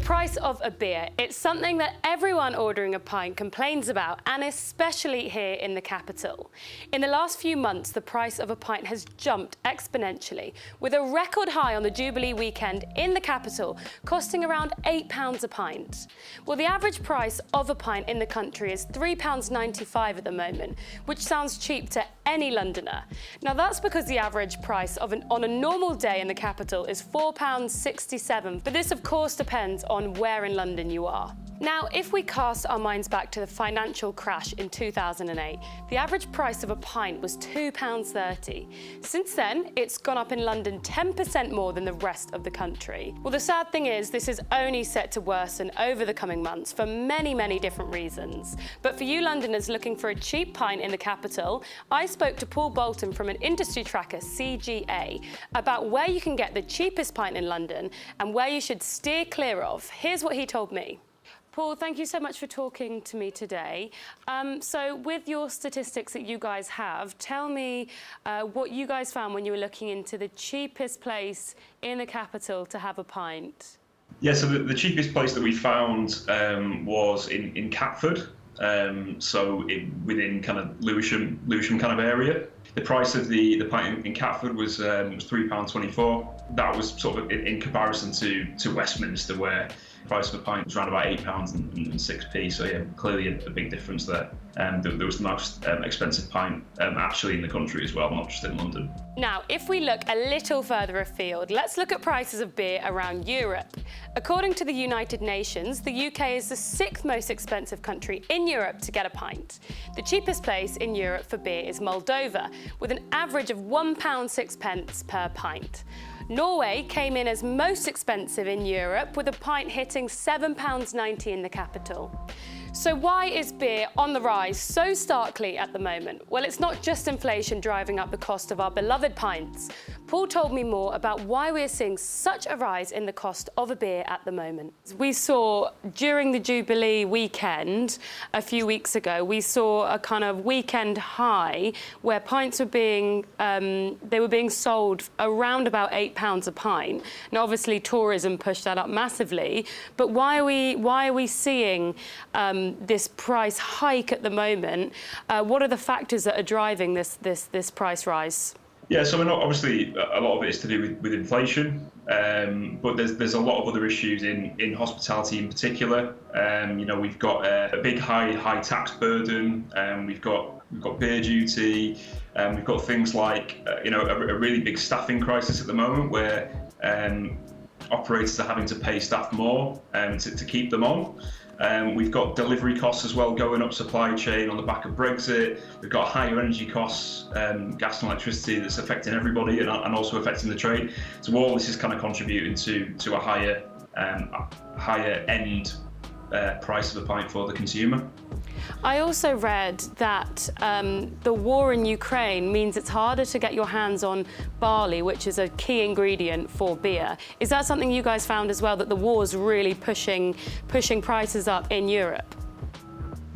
price of a beer. It's something that everyone ordering a pint complains about, and especially here in the capital. In the last few months, the price of a pint has jumped exponentially, with a record high on the Jubilee weekend in the capital, costing around £8 a pint. Well, the average price of a pint in the country is £3.95 at the moment, which sounds cheap to any Londoner. Now, that's because the average price on a normal day in the capital is £4.67, but this, of course, depends on where in London you are. Now, if we cast our minds back to the financial crash in 2008, the average price of a pint was £2.30. Since then, it's gone up in London 10% more than the rest of the country. Well, the sad thing is, this is only set to worsen over the coming months for many, many different reasons. But for you Londoners looking for a cheap pint in the capital, I spoke to Bolton from an industry tracker, CGA, about where you can get the cheapest pint in London and where you should steer clear of. Here's what he told me. Paul, thank you so much for talking to me today. So with your statistics that you guys have, tell me what you guys found when you were looking into the cheapest place in the capital to have a pint. Yeah, so the cheapest place that we found was in Catford, within kind of Lewisham kind of area. The price of the pint in Catford was £3.24. That was sort of in comparison to Westminster, where the price of a pint was around about £8.06. So yeah, clearly a big difference there. There was the most expensive pint actually in the country as well, not just in London. Now, if we look a little further afield, let's look at prices of beer around Europe. According to the United Nations, the UK is the 6th most expensive country in Europe to get a pint. The cheapest place in Europe for beer is Moldova, with an average of £1.06 per pint. Norway came in as most expensive in Europe, with a pint hitting £7.90 in the capital. So why is beer on the rise so starkly at the moment? Well, it's not just inflation driving up the cost of our beloved pints. Paul told me more about why we're seeing such a rise in the cost of a beer at the moment. We saw during the Jubilee weekend a few weeks ago, we saw a kind of weekend high where pints were being sold around about £8 a pint. Now, obviously, tourism pushed that up massively. But why are we seeing this price hike at the moment? What are the factors that are driving this price rise? Yeah, so obviously a lot of it is to do with inflation, but there's a lot of other issues in hospitality in particular. We've got a big high tax burden. We've got beer duty. We've got things like a really big staffing crisis at the moment, where operators are having to pay staff more to keep them on. We've got delivery costs as well going up, supply chain on the back of Brexit. We've got higher energy costs, gas and electricity, that's affecting everybody and also affecting the trade. So all this is kind of contributing to a higher end price of a pint for the consumer. I also read that the war in Ukraine means it's harder to get your hands on barley, which is a key ingredient for beer. Is that something you guys found as well, that the war's really pushing prices up in Europe?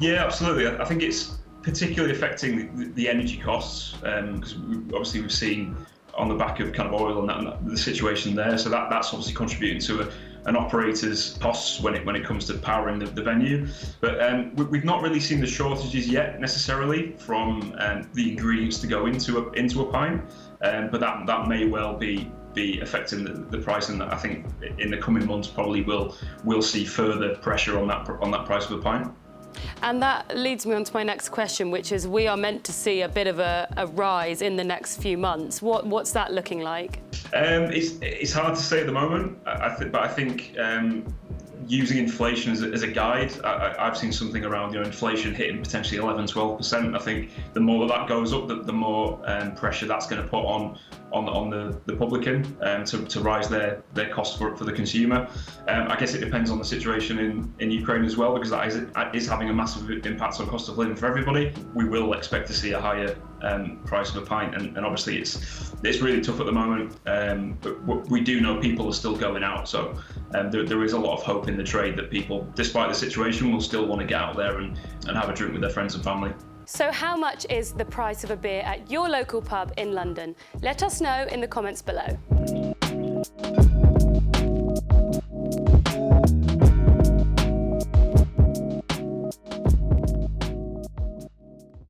Yeah, absolutely. I think it's particularly affecting the energy costs, because obviously we've seen on the back of kind of oil and the situation there. So that's obviously contributing to an operator's costs when it comes to powering the venue. But we've not really seen the shortages yet necessarily from the ingredients to go into a pint. But that may well be affecting the price, and I think in the coming months probably we'll see further pressure on that price of a pint. And that leads me on to my next question, which is we are meant to see a bit of a rise in the next few months. What's that looking like? It's hard to say at the moment, but I think using inflation as a guide, I've seen something around inflation hitting potentially 11-12%. I think the more that goes up, the more pressure that's going to put on the publican to rise their cost for the consumer. I guess it depends on the situation in Ukraine as well, because that is having a massive impact on cost of living for everybody. We will expect to see a higher price of a pint, and obviously it's really tough at the moment, but we do know people are still going out, so there is a lot of hope in the trade that people, despite the situation, will still want to get out there and have a drink with their friends and family. So how much is the price of a beer at your local pub in London? Let us know in the comments below.